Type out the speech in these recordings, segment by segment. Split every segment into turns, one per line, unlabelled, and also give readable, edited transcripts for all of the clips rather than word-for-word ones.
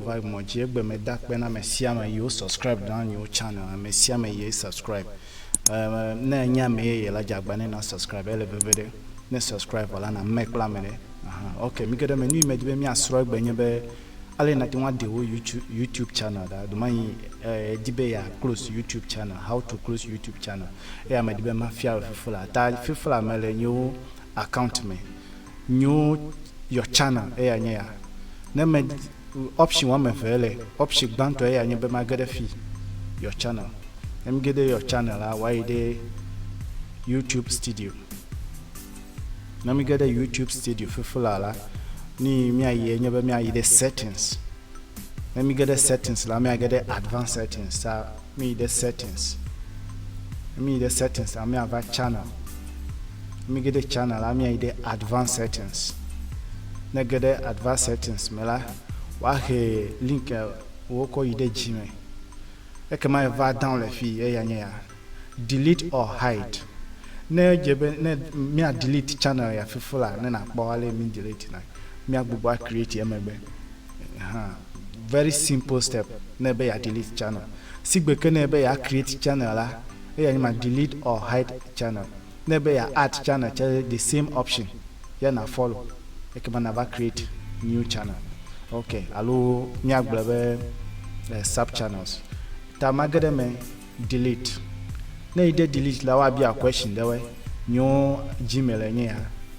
vibe moji egbe me dak be na me sia me you subscribe down your channel me sia me you subscribe na nya me ye la jagba ne na subscribe ele bebede ne subscribe wala na make la me okay mi gede me nu me de me asro egbe nye be ale na tinwa de wo YouTube channel da do man dibe ya close YouTube channel how to close YouTube channel e ma dibe ma fia fifula mele new account me new your channel e anya ya na me option one me fele option banto e anya be ma gede fi your channel em gede your channel why de YouTube studio na mi gede YouTube studio fifula la ni mi aye nya be mi aye the settings let me get the settings let me get the advanced settings me the settings I me have a channel let me get the channel I me the advanced settings na get the advanced settings me la wa he link wo ko ide jime e kama va down le fi e ya nya delete or hide na jebe na me a delete channel ya fifula na kpo wale me delete na me agbugba create emebe very simple step nebe ya delete channel sigbe ke nebe ya create channel la e ya ma delete or hide channel nebe ya add channel the same option ya na follow e ke na ba create new channel okay alo mi agblebe sub channels ta magede me delete na ide delete la wa bia question dewe new gmail enye ya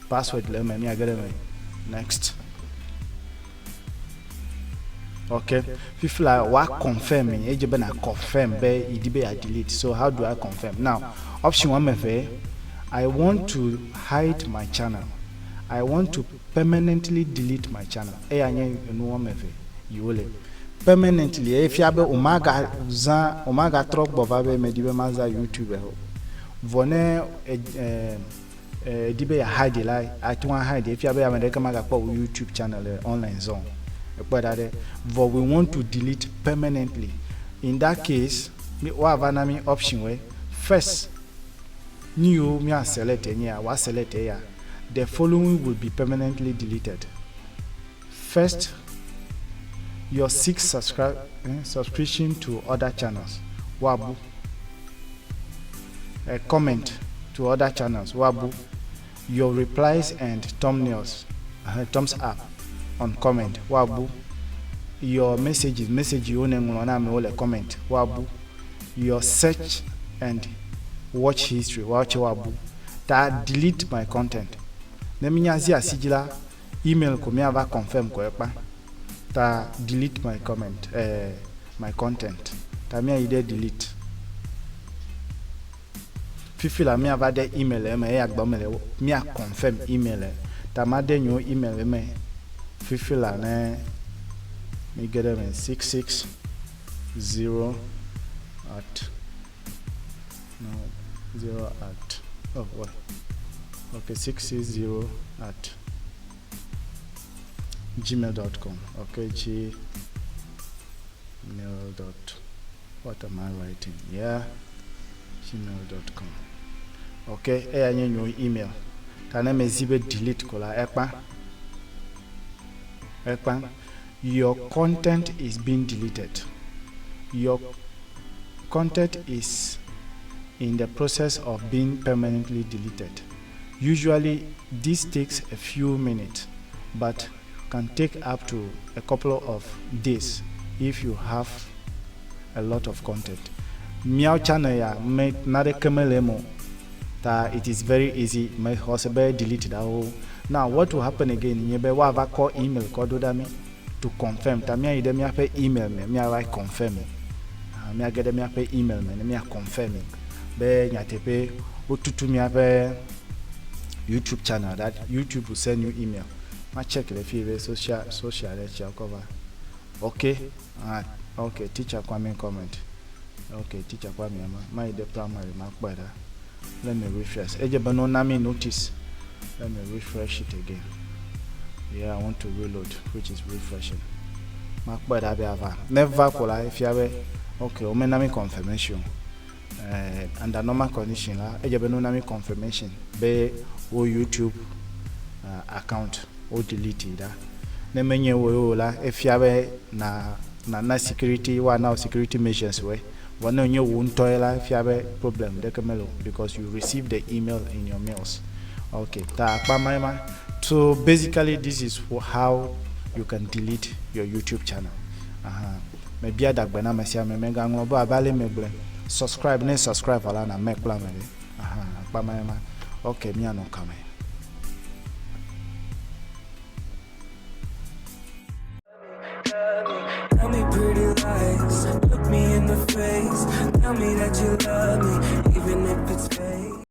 password le me mi agede me next. Okay, people are what confirming ejebe na confirm be idibe ya delete. So how do I confirm? Now, option 1 mefe I want to hide my channel. I want to permanently delete my channel. E anye no mefe yole. Permanently if you be omaga truck bova be medibe maza YouTube ho. Vone dibe ya hide like atwa hide if you be amede kama ga YouTube channel online zone. But we want to delete permanently. In that case, what have option way? First, new me select here. The following will be permanently deleted. First, your 6 subscription to other channels. Wabu. Comment to other channels. Wabu. Your replies and thumbnails. Thumbs up. On comment wabu your message you na me ole comment wabu your search and watch history watch wabu ta delete my content na minyazi asigila email ko me ava confirm ko epa ta delete my comment my content ta me ide delete fifila me ava de email me agba me confirm email ta ma de nyo email me fifila ne me get them in 660 at no 0 at oh what okay 660 at gmail.com okay gmail. What am I writing? Yeah, gmail.com. Okay, your email. Tana me zibe delete kola ekpan. Your content is being deleted. Your content is in the process of being permanently deleted. Usually this takes a few minutes, but can take up to a couple of days if you have a lot of content. Meow channel ya me nare kemelemo that it is very easy my hosebe delete that whole. Now what will happen again? You be wa call email kododami to confirm. Tamia ide me ape email me write confirm. Me agede me ape email me confirm. Be nyatepe otutu me ape YouTube channel that YouTube will send you email. Ma check the fee social lecture cover. Okay. Okay, teacher Kwame comment. Okay, teacher Kwame my the primary mark better. Let me refresh. Ejebe no nami notice. Let me refresh it again. Yeah, I want to reload, which is refreshing. Mark better be ava. Never kola if you have okay, o nami confirmation. Under normal condition la ejebe no nami confirmation be o YouTube account o delete that. ne menye wo la efiabe na security wa now security measures we wana onye wo ntoila fiabe problem de kemelo because you receive the email in your mails. Okay, ta akpamaima. So basically this is how you can delete your YouTube channel. Maybe ada gbena mesia me menga ngobo abale meble subscribe ala na mekla mele. Akpamaima. Okay, me no come.
Tell me pretty lies, look me in the face, tell me that you love me.